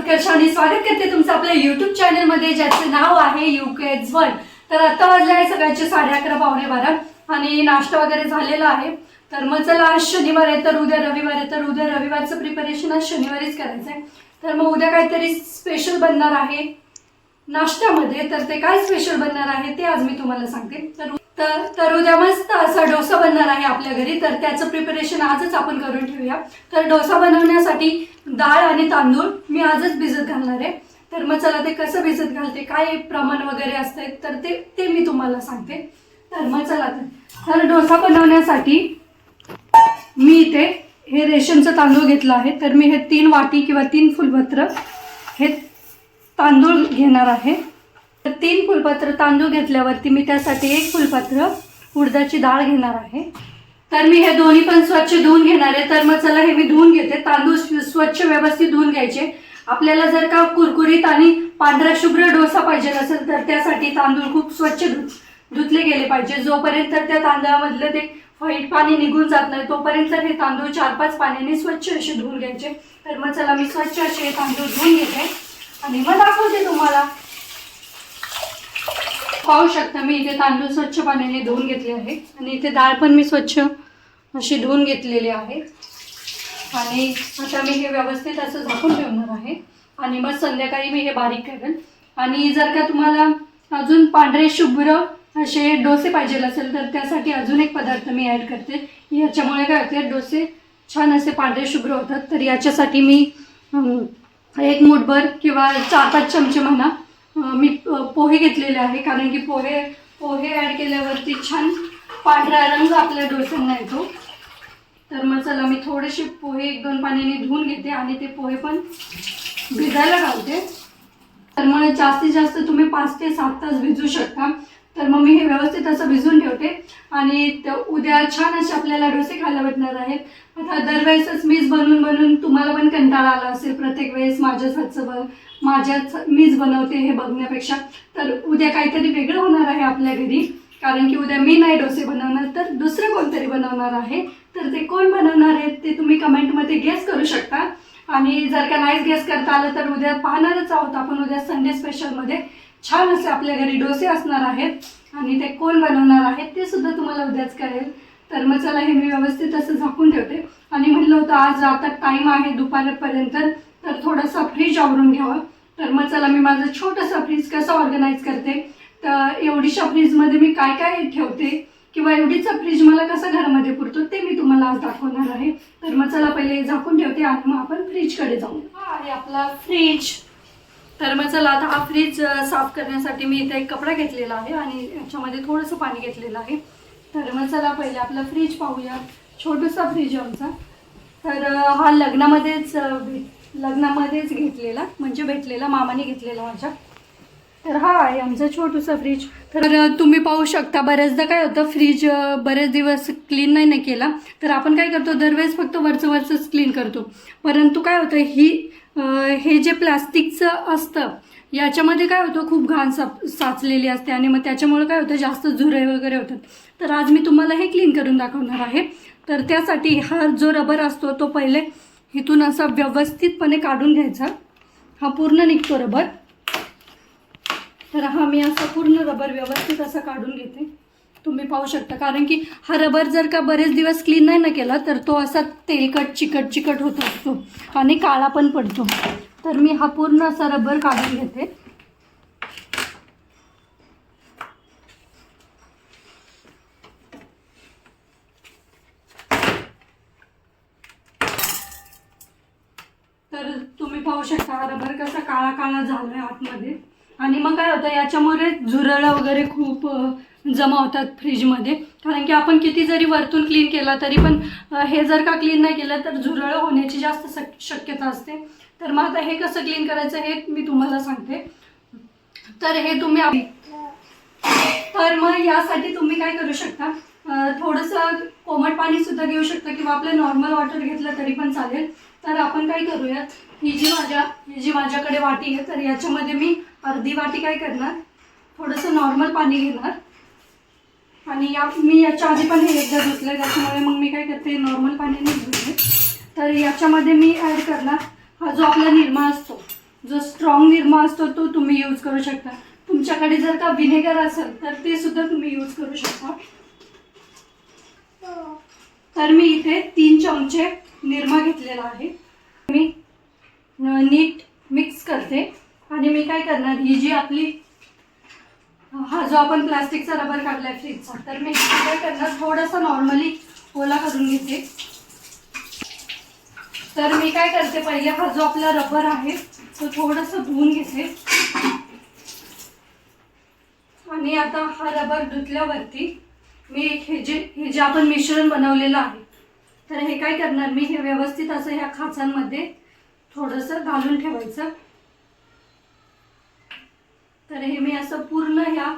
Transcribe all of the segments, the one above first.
उत्कर्ष आणि स्वागत करते तुमचं आपल्या YouTube चॅनलमध्ये ज्याचं नाव आहे UK1। तर आता वाजले आहे सकाळचे 11:30 पावणे 12 आणि नाश्ता वगैरे झालेला आहे। तर मग चला आज शनिवार आहे तर उद्या रविवार आहे तर उद्या रविवारचं प्रिपरेशन आज शनिवारीच करायचं आहे। तर मग उद्या काहीतरी स्पेशल बनणार आहे नाश्त्यामध्ये। तर ते काय स्पेशल बनणार आहे ते आज मी तुम्हाला सांगते। तर उद्या मस्त असा डोसा बनणार आहे आपल्या घरी। तर त्याचं प्रिपरेशन आजच आपण करून ठेवूया। तर डोसा बनवण्यासाठी डाळ आणि तांदूळ मी आजच भिजत घालणार आहे। तर मग चला ते कसं भिजत घालते काय प्रमाण वगैरे असते तर ते मी तुम्हाला सांगते। तर मग चला तर डोसा बनवण्यासाठी मी इथे हे रेशनचं तांदूळ घेतलं आहे। तर मी हे 3 वाटी किंवा 3 फुलपत्र हे तांदूळ घेणार आहे। तर 3 फुलपत्र तांदूळ घेतल्यावरती मी त्यासाठी 1 फुलपत्र उडदाची डाळ घेणार आहे। तर मी हे दोन्ही पण स्वच्छ धुवून घेणार आहे। तर मग चला हे मी धुवून घेते। तांदूळ स्वच्छ व्यवस्थित धुवून घ्यायचे। आपल्याला जर का कुरकुरीत आणि पांढरा शुभ्र डोसा पाहिजे असेल तर त्यासाठी तांदूळ खूप स्वच्छ धुतले गेले पाहिजे। जोपर्यंत त्या तांदळामधलं ते व्हाईट पाणी निघून जात नाही तोपर्यंत हे तांदूळ 4-5 पाण्याने स्वच्छ असे धुवून घ्यायचे। तर मग चला मी स्वच्छ असे तांदूळ धुवून घेते आणि मग दाखवते तुम्हाला। पाहू शकता मी इथे तांदूळ स्वच्छ पाण्याने धुवून घेतले आहे आणि इथे डाळ पण मी स्वच्छ अशी धुवून घेतलेली आहे। आणि आता मी हे व्यवस्थित असं झाकून ठेवणार आहे आणि मग संध्याकाळी मी हे बारीक करेन। आणि जर का तुम्हाला अजून पांढरे शुभ्र असे डोसे पाहिजे असेल तर त्यासाठी अजून एक पदार्थ मी ॲड करते। याच्यामुळे काय होते डोसे छान असे पांढरे शुभ्र होतात। तर याच्यासाठी मी 1 मूठभर किंवा 4-5 चमचे म्हणा मी पोहे घेतलेले आहे। कारण की पोहे ॲड केल्यावरती छान पांढरा रंग आपल्या डोस्यांना येतो। तर मग चला मी थोडेसे पोहे 1-2 पाण्याने धुवून घेते आणि ते पोहे पण भिजायला घालते। तर मग जास्तीत जास्त तुम्ही 5 ते 7 तास भिजू शकता। तर मग मी हे व्यवस्थित असं भिजून ठेवते आणि उद्या छान असे आपल्याला डोसे खायला भेटणार आहेत। आता दरवेळेसच मीच बनवून तुम्हाला पण कंटाळा आला असेल प्रत्येक वेळेस मीच बनवते हे बघण्यापेक्षा। तर उद्या काहीतरी वेगळं होणार आहे आपल्या घरी। कारण की उद्या मी नाही डोसे बनवणार तर दुसरं कोणतरी बनवणार आहे। तर ते कोण बनवणार आहे ते तुम्ही कमेंटमध्ये गेस करू शकता। आणि जर का नाहीच गेस करता आलं तर उद्या पाहणारच आहोत आपण। उद्या संडे स्पेशलमध्ये छान असे आपल्या घरी डोसे असणार आहेत आणि ते कोण बनवणार आहेत ते सुद्धा तुम्हाला उद्याच कळेल। तर मग चला हे मी व्यवस्थित असं झाकून ठेवते आणि म्हटलं होतं आज आता टाईम आहे दुपारपर्यंत तर थोडंसं फ्रीज आवरून घ्यावं। तर मग चला मी माझं छोटंसं फ्रीज कसं ऑर्गनाईज करते तर एवढीशा फ्रीजमध्ये मी काय काय ठेवते किंवा एवढीचा फ्रीज मला कसं घरामध्ये पुरतो ते मी तुम्हाला आज दाखवणार आहे। तर मग चला पहिले झाकून ठेवते आणि मग आपण फ्रीजकडे जाऊ। हा आहे आपला फ्रीज। तर मग चला आता हा फ्रीज साफ करण्यासाठी मी इथे एक कपडा घेतलेला आहे आणि याच्यामध्ये थोडंसं पाणी घेतलेलं आहे। तर मग चला पहिले आपला फ्रीज पाहूया। छोटूसा फ्रीज आहे आमचा। तर हा लग्नामध्येच घेतलेला म्हणजे भेटलेला मामाने घेतलेला माझ्या। तर हा आहे आमचा छोटूसा फ्रीज। तर तुम्ही पाहू शकता बऱ्याचदा काय होतं फ्रीज बरेच दिवस क्लीन नाही केला तर आपण काय करतो दरवेळेस फक्त वरचंच क्लीन करतो। परंतु काय होतं हे जे प्लास्टिकचं असतं याच्यामध्ये काय होतं खूप घाण साचलेली असते आणि मग त्याच्यामुळे काय होतं जास्त झुरळ वगैरे होतात। तर आज मी तुम्हाला हे क्लीन करून दाखवणार आहे। तर त्यासाठी हा जो रबर असतो तो पहिले इथून असा व्यवस्थितपणे काढून घ्यायचा। हा पूर्ण निघतो रबर। तर हा मी असा पूर्ण रबर व्यवस्थित असा काढून घेते। तुम्ही पाहू शकता कारण की हा रबर जर का बरेच दिवस क्लीन नाही ना केला तर तो असा तेलकट चिकट होत असतो आणि काळा पण पडतो। तर मी हा पूर्ण असा रबर काढून घेते। तर तुम्ही पाहू शकता हा रबर कसा काळा झालाय आतमध्ये। आणि मग काय होतं याच्यामुळे झुरळ वगैरे खूप जमा होतात फ्रीजमध्ये। कारण की आपण किती जरी वरतून क्लीन केला तरी पण हे जर का क्लीन नाही केलं तर झुरळ होण्याची जास्त शक्यता असते। तर मग आता हे कसं क्लीन करायचं हे मी तुम्हाला सांगते। तर हे तुम्ही तर मग यासाठी तुम्ही काय करू शकता थोडंसं कोमट पाणी सुद्धा घेऊ शकता किंवा आपलं नॉर्मल वॉटर घेतलं तरी पण चालेल। तर आपण काय करूयात ही जी माझ्याकडे वाटी आहे तर याच्यामध्ये मी अर्धी वाटी काय करणार थोडंसं नॉर्मल पाणी घेणार आणि मी याच्या आधी पण हे एकदा धुतलं त्याच्यामुळे मग मी काय करते नॉर्मल पाण्याने धुते। तर याच्यामध्ये मी ॲड करणार हा जो आपला निरमा असतो जो स्ट्रॉंग निरमा असतो तो तुम्ही यूज करू शकता. तुमच्याकडे जर का व्हिनेगर असेल तर ते सुद्धा तुम्ही यूज करू शकता. तर मी इथे 3 चमचे निरमा घेतलेला आहे. मी नीट मिक्स करते आणि मी काय करणार, ही जी आपली हा जो आपण प्लास्टिकचा रबर काढलाय फ्रीजचा, तर मी काय करणार थोडासा नॉर्मली ओला करून घेते. तर मी काय करते, पहिले हा जो आपला रबर आहे तो थोडंसं धुवून घेते. आणि आता हा रबर धुतल्यावरती मी हे जे आपण मिश्रण बनवलेलं आहे, तर हे काय करणार, मी हे व्यवस्थित असं ह्या खाचांमध्ये थोडंसं घालून ठेवायचं. तर हे मी असं पूर्ण ह्या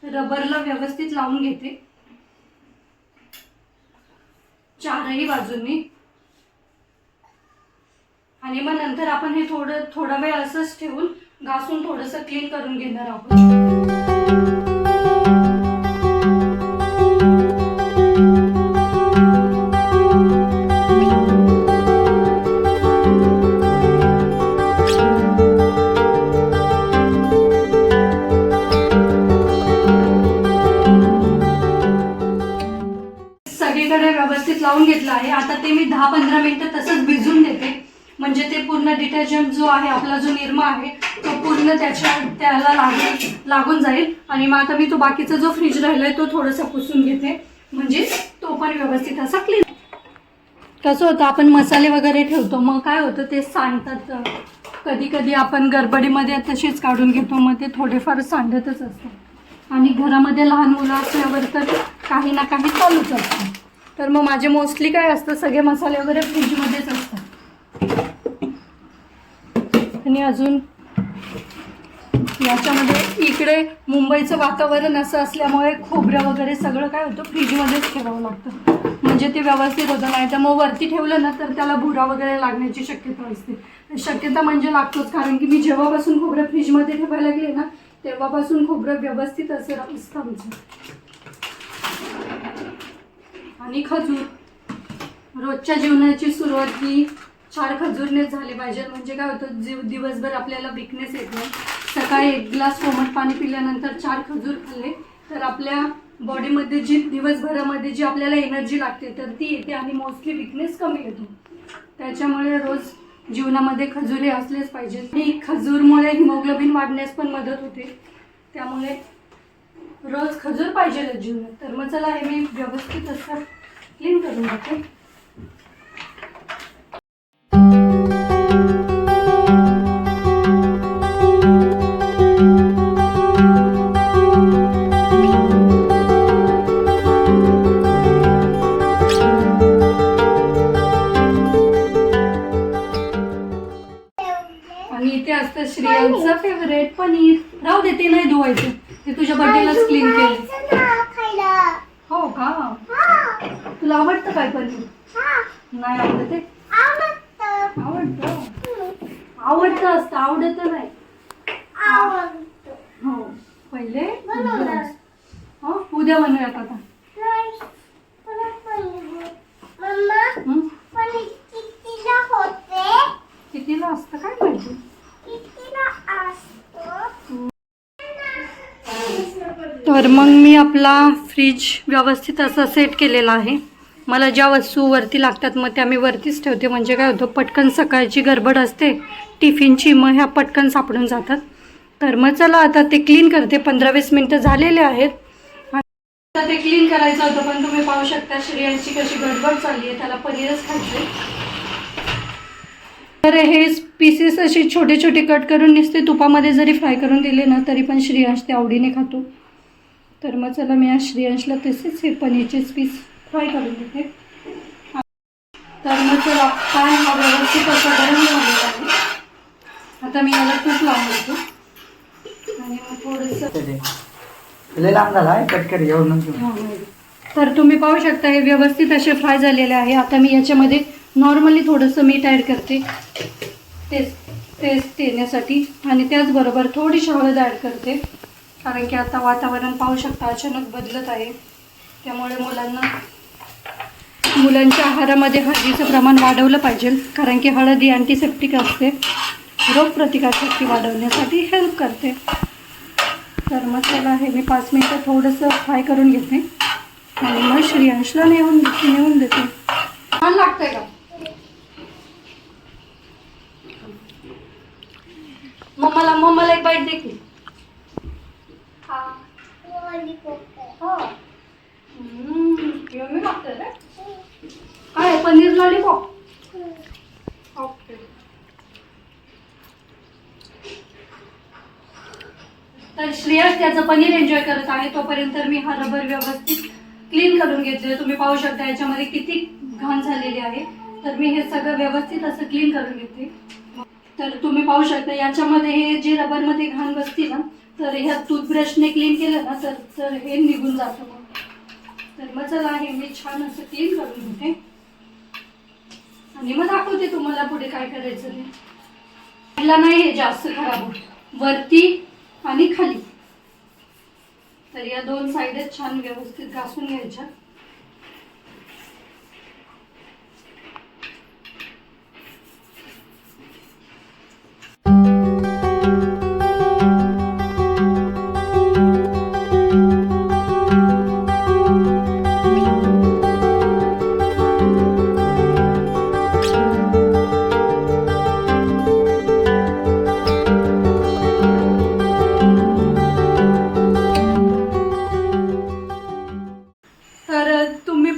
रबरला व्यवस्थित लावून घेते चारही बाजूंनी. आणि मग नंतर आपण हे थोडा वेळ असंच ठेवून घासून थोडंसं क्लीन करून घेणार आहोत. सगळीकडे व्यवस्थित लावून घेतलं आहे. आता ते मी 10-15 मिनिटं तसंच भिजून देते, म्हणजे ते पूर्ण डिटर्जंट जो आहे आपला जो निरमा आहे तो पूर्ण त्याला लागून जाईल. आणि मग आता मी तो बाकीचा जो फ्रीज राहिलाय तो थोडासा पुसून घेते, म्हणजे तो पण व्यवस्थित असा क्लीन. कसं होतं, आपण मसाले वगैरे ठेवतो, मग काय होतं ते सांडतात. कधी कधी आपण गडबडीमध्ये तसेच काढून घेतो, मग ते थोडेफार सांडतच असतात. आणि घरामध्ये लहान मुलं असल्यावर तर काही ना काही चालूच असतं. तर मग माझे मोस्टली काय असतं, सगळे मसाले वगैरे फ्रीजमध्येच असतात. आणि अजून याच्यामध्ये इकडे मुंबईचं वातावरण असं असल्यामुळे खोबरं वगैरे सगळं काय होतं फ्रीजमध्येच ठेवावं लागतं, म्हणजे ते व्यवस्थित होतं. नाही तर मग वरती ठेवलं ना तर त्याला भुरा वगैरे लागण्याची शक्यता असते. शक्यता म्हणजे लागतोच, कारण की मी जेव्हापासून खोबरं फ्रीजमध्ये ठेवायला लागले ना तेव्हापासून खोबरं व्यवस्थित असं असतं आमचं. आणि खजूर, रोजच्या जीवनाची सुरुवात ही 4 खजूरने झाली पाहिजे, म्हणजे काय होतं दिवसभर आपल्याला विकनेस येत नाही. सकाळी 1 ग्लास कोमट पाणी पिल्यानंतर 4 खजूर खाल्ले तर आपल्या बॉडीमध्ये जी दिवसभरामध्ये जी आपल्याला एनर्जी लागते तर ती येते आणि मोस्टली विकनेस कमी येतो. त्याच्यामुळे रोज जीवनामध्ये खजूर हे असलेच पाहिजेत. आणि खजूरमुळे हिमोग्लोबिन वाढण्यास पण मदत होते, त्यामुळे रोज खजूर पाहिजे जीवनात. तर मग चला हे मी व्यवस्थित असं क्लीन करून घेते. आणि इथे असतं श्रेयांचं फेवरेट पनीर. राहू दे, ते नाही धुवायचं, ते तुझ्या बर्थडेलाच क्लीन केले. हो का, तुला आवडतं काय पनीर? नाही आवडत आहे? आवडतं असतं, आवडत नाही. हो, पहिले उद्या बनवूयात आता. कितीला असतं काय माहिती. तर मग मी आपला फ्रीज व्यवस्थित असं सेट केलेला आहे. मला ज्या वस्तू वरती लागतात मग त्या मी वरतीच ठेवते, म्हणजे काय होतं पटकन सकाळची गडबड असते टिफिनची, मग ह्या पटकन सापडून जातात. तर मग चला आता ते क्लीन करते. 15-20 मिनटं झालेले आहेत. आता ते क्लीन करायचं होतं, पण तुम्ही पाहू शकता श्रेयांची कशी गडबड चालली आहे, त्याला पनीरच खायचं. तर हे पीसेस असे छोटे छोटे कट करून नुसते तुपामध्ये जरी फ्राय करून दिले ना तरी पण श्रेयांश ते आवडीने खातो. तर मग चला मी आज श्रेयांशला तसेच हे पनीरचेच पीस फ्राय करून देते. तर मग चला पॅन हा व्यवस्थित असा गरम झालेला आहे. आता मी याला तूप लावून देतो आणि मग थोडंसं तर तुम्ही पाहू शकता हे व्यवस्थित असे फ्राय झालेले आहे. आता मी याच्यामध्ये नॉर्मली थोडंसं मीठ ॲड करते टेस्ट येण्यासाठी, आणि त्याचबरोबर थोडीशी हळद ॲड करते, कारण की आता वातावरण पाहू शकता अचानक बदलत आहे. त्यामुळे मुलांच्या आहारामध्ये हळदीचं प्रमाण वाढवलं पाहिजे, कारण की हळद ही अँटीसेप्टिक असते रोगप्रतिकारशक्ती वाढवण्यासाठी हेल्प करते. तर मग त्याला हे मी 5 मिनिटं थोडंसं फ्राय करून घेते आणि मग श्रेयांशला नेऊन देते. छान लागतंय का मम्माला एक बाईट दे की. यम्मी लागतंय रे. काय पनीर लॉलीपॉप. ओके. तर श्रेयस त्याचं पनीर एन्जॉय करत आहे. तोपर्यंत मी हा रबर व्यवस्थित क्लीन करून घेतले. तुम्ही पाहू शकता याच्यामध्ये किती घाण झालेली आहे. तर मी हे सगळं व्यवस्थित असं क्लीन करून घेते. तर तुम्ही पाहू शकता याच्यामध्ये हे जे रबरमध्ये घाण बसती ना, तर ह्या टूथब्रशने क्लीन केलं ना तर हे निघून जातं. तर मग चला हे मी छान असं क्लीन करून घेते आणि मग दाखवते तुम्हाला पुढे काय करायचं ते. खायला नाही हे जास्त खराब होत, वरती आणि खाली. तर या 2 साइडेस छान व्यवस्थित घासून घ्यायच्या.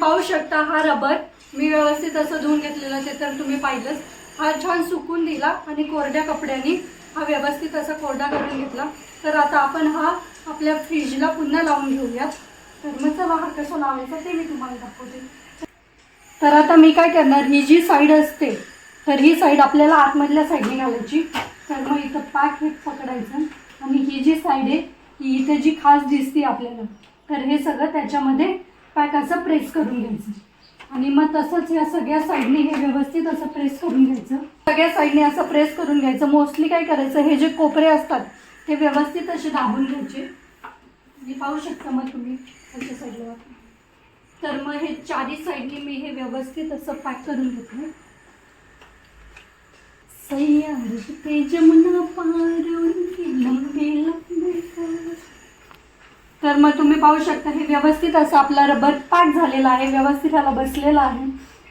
पाहू शकता हा रबर मी व्यवस्थित असं धुवून घेतलेला ते तर तुम्ही पाहिलंच. हा छान सुकून दिला आणि कोरड्या कपड्याने हा व्यवस्थित असा कोरडा करून घेतला. तर आता आपण हा आपल्या फ्रीजला पुन्हा लावून घेऊयात. तर मग चला हा कसा लावायचा ते मी तुम्हाला दाखवते. तर आता मी काय करणार, ही जी साईड असते तर ही साईड आपल्याला आतमधल्या साईडने घालायची. तर मग इथं पॅक हे पकडायचं आणि ही जी साईड आहे ही इथे जी खास दिसते आपल्याला, तर हे सगळं त्याच्यामध्ये पॅक असं प्रेस करून घ्यायचं आणि मग तसंच या सगळ्या साईडने हे व्यवस्थित असं प्रेस करून घ्यायचं. सगळ्या साईडने असं प्रेस करून घ्यायचं. मोस्टली काय करायचं, हे जे कोपरे असतात ते व्यवस्थित असे दाबून घ्यायचे. हे पाहू शकता मग तुम्ही खालच्या साईडला. तर मग हे 4ही साईडने मी हे व्यवस्थित असं पॅक करून घेतलं. सैयार ते जमुना पार लंबे लंबे. तर मग तुम्ही पाहू शकता हे व्यवस्थित असं आपला रबर पॅक झालेला आहे, व्यवस्थित ह्याला बसलेला आहे.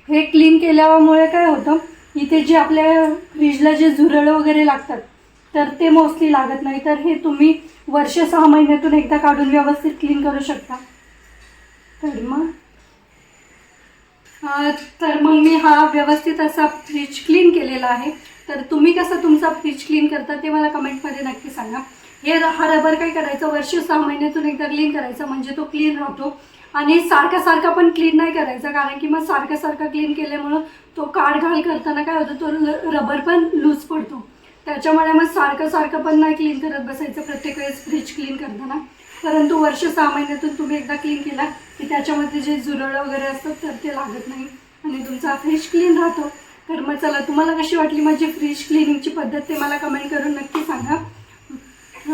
हे क्लीन केल्यामुळे काय होतं, इथे जे आपल्या फ्रीजला जे झुरळ वगैरे लागतात तर ते मोस्टली लागत नाही. तर हे तुम्ही वर्ष 6 महिन्यातून एकदा काढून व्यवस्थित क्लीन करू शकता. तर मग मी हा व्यवस्थित असा फ्रीज क्लीन केलेला आहे. तर तुम्ही कसं तुमचा फ्रीज क्लीन करता ते मला कमेंटमध्ये नक्की सांगा. हा रबर काय करायचं, वर्ष 6 महिन्यातून एकदा क्लीन करायचा म्हणजे तो क्लीन राहतो. आणि सारखा पण क्लीन नाही करायचा, कारण की मग सारखा क्लीन केल्यामुळं तो काढ घाल करताना काय होतं, तो रबर पण लूज पडतो. त्याच्यामुळे मग सारखं पण नाही क्लीन करत बसायचं प्रत्येक वेळेस फ्रीज क्लीन करताना. परंतु वर्ष 6 महिन्यातून तुम्ही एकदा क्लीन केला की त्याच्यामध्ये जे झुरळ वगैरे असतात तर ते लागत नाही आणि तुमचा फ्रीज क्लीन राहतो. तर मग चला, तुम्हाला कशी वाटली माझी फ्रीज क्लिनिंगची पद्धत ते मला कमेंट करून नक्की सांगा.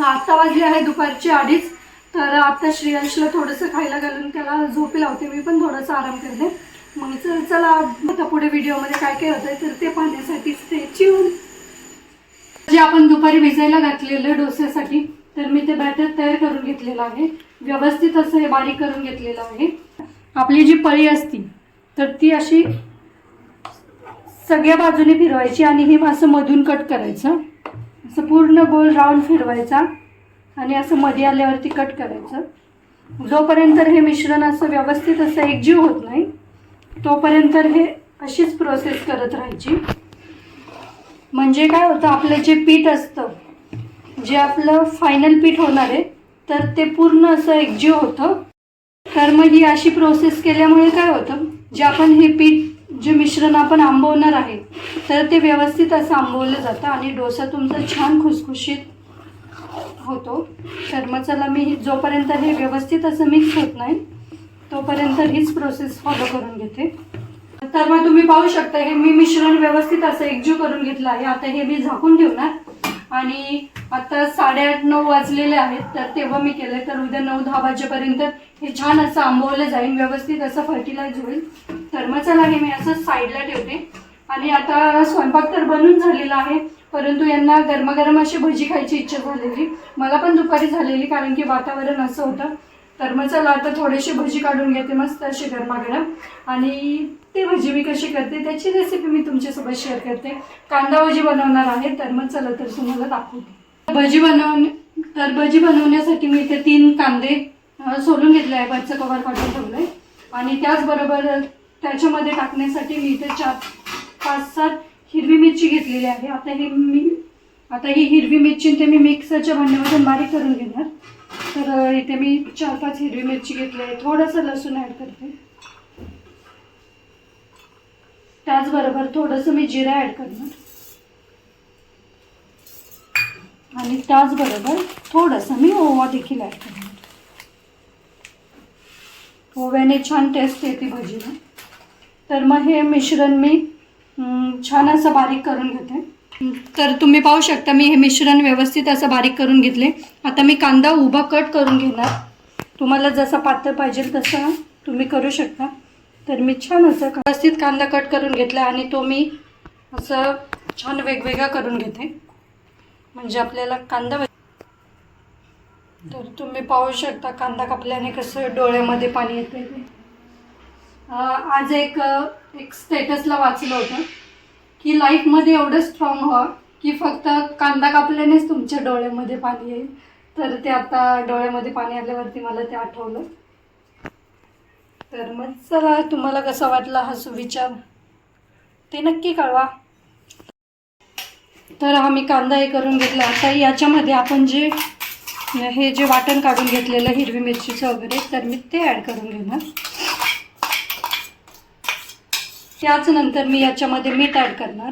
आता वाजले आहे दुपारचे 2:30. तर आता श्रेयांशला थोडंसं खायला घालून त्याला झोपी लावते. मी पण थोडासा आराम करते. मग चला आता पुढे व्हिडिओमध्ये काय काय होतंय तर ते पाहण्यासाठी स्टे ट्यून. जे आपण दुपारी भिजायला घातलेलं डोस्यासाठी, तर मी ते बॅटर तयार करून घेतलेलं आहे. व्यवस्थित असं हे बारीक करून घेतलेलं आहे. आपली जी पळी असती तर ती अशी सगळ्या बाजूने फिरवायची आणि हे असं मधून कट करायचं. असं पूर्ण गोल राऊंड फिरवायचा आणि असं मध्ये आल्यावरती कट करायचं. जोपर्यंत हे मिश्रण असं व्यवस्थित असं एकजीव होत नाही तोपर्यंत हे अशीच प्रोसेस करत राहायची. म्हणजे काय होतं, आपलं जे पीठ असतं, जे आपलं फायनल पीठ होणार आहे तर ते पूर्ण असं एकजीव होतं. तर मग ही अशी प्रोसेस केल्यामुळे काय होतं, जे आपण हे पीठ जे मिश्रण आपण आंबवणार आहे तर ते व्यवस्थित असं आंबवलं जातं आणि डोसा तुमचा छान खुसखुशीत होतो. तर मग चला, मी जोपर्यंत हे व्यवस्थित असं मिक्स होत नाही तोपर्यंत हीच प्रोसेस फॉलो करून घेते. तर मग तुम्ही पाहू शकता हे मी मिश्रण व्यवस्थित असं एकजीव करून घेतलं आहे. आता हे मी झाकून ठेवणार आणि आता 8:30-9 वाजलेले आहेत. तर तेव्हा मी केलं, तर उद्या 9-10 वाजेपर्यंत हे छान असं आंबवलं जाईल, व्यवस्थित असं फर्टिलाइज होईल. तर मग चला हे मी असं साईडला ठेवते आणि आता स्वयंपाक तर बनून झालेला आहे. परंतु यांना गरमागरम अशी भजी खायची इच्छा झालेली, मला पण दुपारी झालेली, कारण की वातावरण असं होतं. तर मग चला आता थोडीशी भजी काढून घेते मस्त अशी गरमागरम, आणि ती भजी मी कशी करते त्याची रेसिपी मी तुमच्यासोबत शेअर करते. कांदा भजी बनवणार आहे, तर मग चला तर तुम्हाला दाखवते. भजी बनवण्यासाठी मी इथे 3 कांदे सोलून घेतले आहे, वरचं कवर काढून ठेवलं आहे. आणि त्याचबरोबर त्याच्यामध्ये टाकण्यासाठी मी इथे 4-5-7 हिरवी मिरची घेतलेली आहे. आता ही हिरवी मिरची ते मी मिक्सरच्या भांड्यामधून बारीक करून घेणार. तर इथे मी 4-5 हिरवी मिरची घेतली आहे, थोडंसं लसूण ॲड करते. त्याचबरोबर थोडंसं मी जिरा ॲड करणार, आणि त्याचबरोबर थोडंसं मी ओवा देखील ॲड करणार. ओव्याने छान टेस्ट येते भजीला. तर मग हे मिश्रण मी छान असं बारीक करून घेते. तर तुम्ही पाहू शकता मी हे मिश्रण व्यवस्थित असं बारीक करून घेतले. आता मी कांदा उभा कट करून घेणार. तुम्हाला जसा पातळ पाहिजे तसं तुम्ही करू शकता. तर मी छान असं व्यवस्थित कांदा कट करून घेतला, आणि तो मी असं छान वेगवेगळा करून घेते, म्हणजे आपल्याला कांदा. तर तुम्ही पाहू शकता कांदा कापल्याने कसं डोळ्यामध्ये पाणी येते. आज एक स्टेटसला वाचलं होतं की लाईफमध्ये एवढं स्ट्रॉंग व्हा की फक्त कांदा कापल्यानेच तुमच्या डोळ्यामध्ये पाणी येईल. तर ते आता डोळ्यामध्ये पाणी आल्यावरती मला ते आठवलं. तर मग चला, तुम्हाला कसा वाटला हा सुविचार ते नक्की कळवा. तर हा मी कांदा हे करून घेतला. आता याच्यामध्ये आपण हे जे वाटण काढून घेतलेलं हिरवी मिरचीचं वगैरे, तर मी ते ॲड करून घेणार. त्याचनंतर मी याच्यामध्ये मीठ ॲड करणार.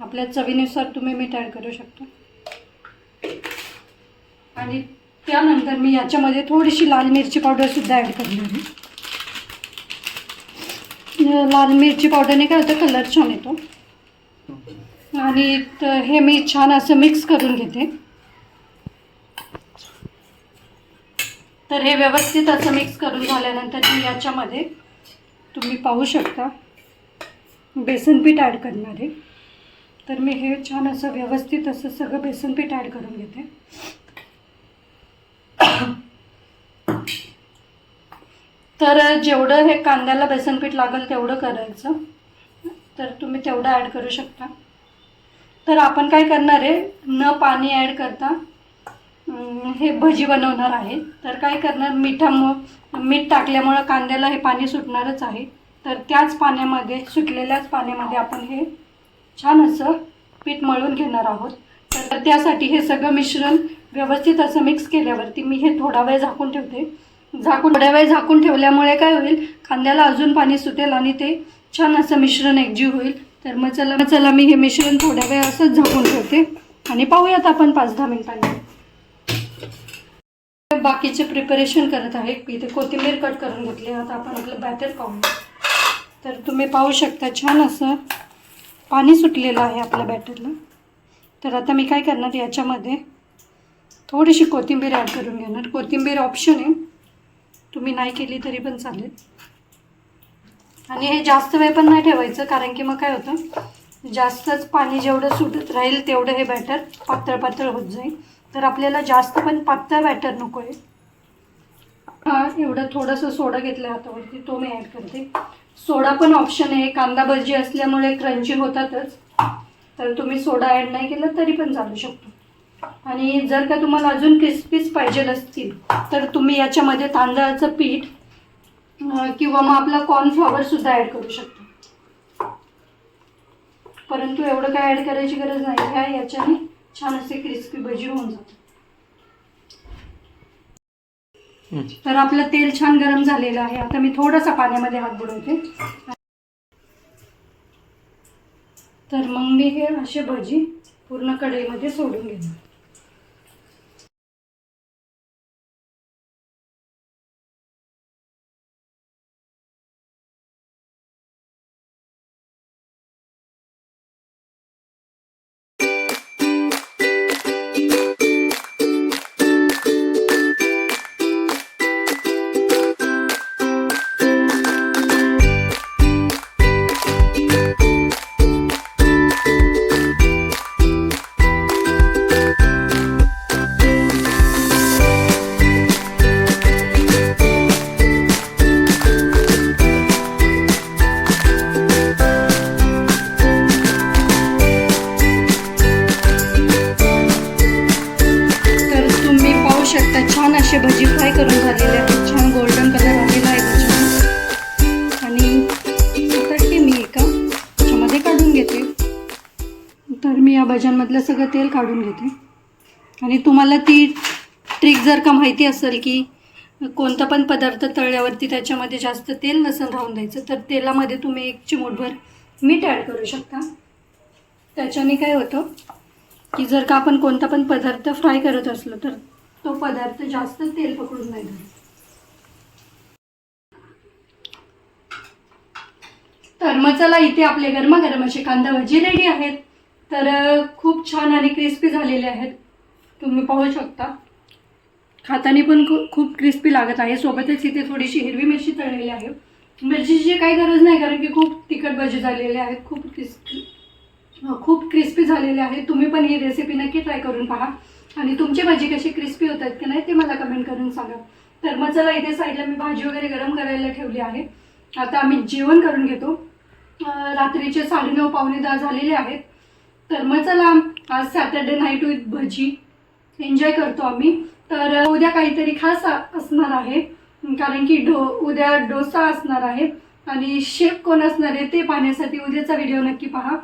आपल्या चवीनुसार तुम्ही मीठ ॲड करू शकता. आणि त्यानंतर मी याच्यामध्ये थोडीशी लाल मिरची पावडरसुद्धा ॲड करणार आहे. लाल मिरची पावडरने काय होतं, कलर छान येतो. आणि हे मी छान असं मिक्स करून घेते. तर हे व्यवस्थित असं मिक्स करून झाल्यानंतर मी याच्यामध्ये तुम्ही पाहू शकता बेसन पीठ ॲड करणार आहे. तर मी हे छान असं व्यवस्थित असं सगळं बेसन पीठ ॲड करून घेते. तर जेवढं हे कांद्याला बेसन पीठ लागेल तेवढं करायचं. तर तुम्ही तेवढं ॲड करू शकता. तर आपण काय करणार आहे, न पाणी ॲड करता हे भजी बनवणार आहे. तर काय करणार, मीठ टाकल्यामुळं कांद्याला हे पाणी सुटणारच आहे. तर त्याच पाण्यामध्ये, सुटलेल्याच पाण्यामध्ये आपण हे छान असं पीठ मळून घेणार आहोत. तर त्यासाठी हे सगळं मिश्रण व्यवस्थित असं मिक्स केल्यावरती मी हे थोडा वेळ झाकून ठेवते. थोड्या वेळ झाकून ठेवल्यामुळे काय होईल, कांद्याला अजून पाणी सुटेल आणि ते छान असं मिश्रण एकजीव होईल. तर मग चला मी हे मिश्रण थोड्या वेळ असंच झाकून ठेवते, आणि पाहूयात आपण 5-10 मिनिटांनी. बाकीचे प्रिपरेशन करत आहे. इथे कोथिंबीर कट करून घेतली. आता आपण आपलं बॅटर पाहूया. तर तुम्ही पाहू शकता छान असं पाणी सुटलेलं आहे आपल्या बॅटरला. तर आता मी काय करणार, याच्यामध्ये थोडीशी कोथिंबीर ॲड करून घेणार. कोथिंबीर ऑप्शन आहे, तुम्ही नाही केली तरी पण चालेल. आणि हे जास्त वेळ पण नाही ठेवायचं, कारण की मग काय होतं, जास्तच पाणी जेवढं सुटत राहील तेवढं हे बॅटर पातळ होत जाईल. तर आपल्याला जास्त पण पातळ बॅटर नको आहे. एवढं थोडंसं सोडा घेतलं हातावरती, तो मी ॲड करते. सोडा पण ऑप्शन आहे, कांदा भजी असल्यामुळे क्रंची होतातच. तर तुम्ही सोडा ॲड नाही केलं तरी पण चालू शकतो. आणि जर का तुम्हाला अजून क्रिस्पीज पाहिजे असतील तर तुम्ही याच्यामध्ये तांदळाचं पीठ किंवा मग आपला कॉर्नफ्लॉवरसुद्धा ॲड करू शकता. परंतु एवढं काय ॲड करायची गरज नाही. याच्याने छान असे क्रिस्पी भजी होऊन जातात. तर आपलं तेल छान गरम झालेलं आहे. आता मी थोडासा पाण्यामध्ये हात बुडवते. तर मग मी हे असे भजी पूर्ण कढईमध्ये सोडून घेणार. असे भजी फ्राय करून झालेले आहेत. छान गोल्डन कलर आलेला आहे भजी. आणि आता हे मी एका ह्याच्यामध्ये काढून घेते. तर मी या भज्यांमधलं सगळं तेल काढून घेते. आणि तुम्हाला ती ट्रिक जर का माहिती असेल की कोणता पण पदार्थ तळल्यावरती त्याच्यामध्ये जास्त तेल नसेल राहून द्यायचं, तर तेलामध्ये तुम्ही 1 चिमूटभर मीठ ॲड करू शकता. त्याच्याने काय होतं की जर का आपण कोणता पण पदार्थ फ्राय करत असलो तर तो पदार्थ जास्त तेल पकडून नाही धरत. तर मग चला, इथे आपले गरमागरम असे कांदा भजी रेडी आहेत. तर खूप छान आणि क्रिस्पी झालेले आहेत. तुम्ही पाहू शकता, खाताना पण खूप क्रिस्पी लागत आहे. सोबतच इथे थोडीशी हिरवी मिरची तळलेली आहे. मिरचीची काही गरज नाही, कारण की खूप तिखट भजी झालेले आहेत. खूप क्रिस्पी झालेले आहेत. तुम्ही पण ही रेसिपी नक्की ट्राय करून पहा आणि तुमची भाजी कशी क्रिस्पी होत आहेत की नाही ते मला कमेंट करून सांगा. तर मग चला, इथे साईडला मी भाजी वगैरे गरम करायला ठेवली आहे. आता आम्ही जेवण करून घेतो. रात्रीचे 9:30 पावणे 10 झालेले आहेत. तर मग चला, आज Saturday night with bhaji enjoy करतो आम्ही. तर उद्या काहीतरी खास असणार आहे, कारण की उद्या डोसा असणार आहे आणि शेफ कोण असणार आहे ते पाहण्यासाठी उद्याचा व्हिडिओ नक्की पहा.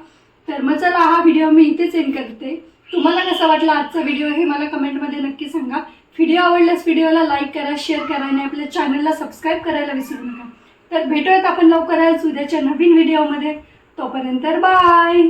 तर मग चला, हा व्हिडिओ मी इथेच एंड करते. तुम्हाला कसा वाटला आजचा व्हिडिओ हे मला कमेंटमध्ये नक्की सांगा. व्हिडिओ आवडल्यास व्हिडिओला लाईक करा, शेअर करा आणि आपल्या चॅनलला सबस्क्राईब करायला विसरू नका. तर भेटूयात आपण लवकरच उद्याच्या नवीन व्हिडिओमध्ये. तोपर्यंत बाय.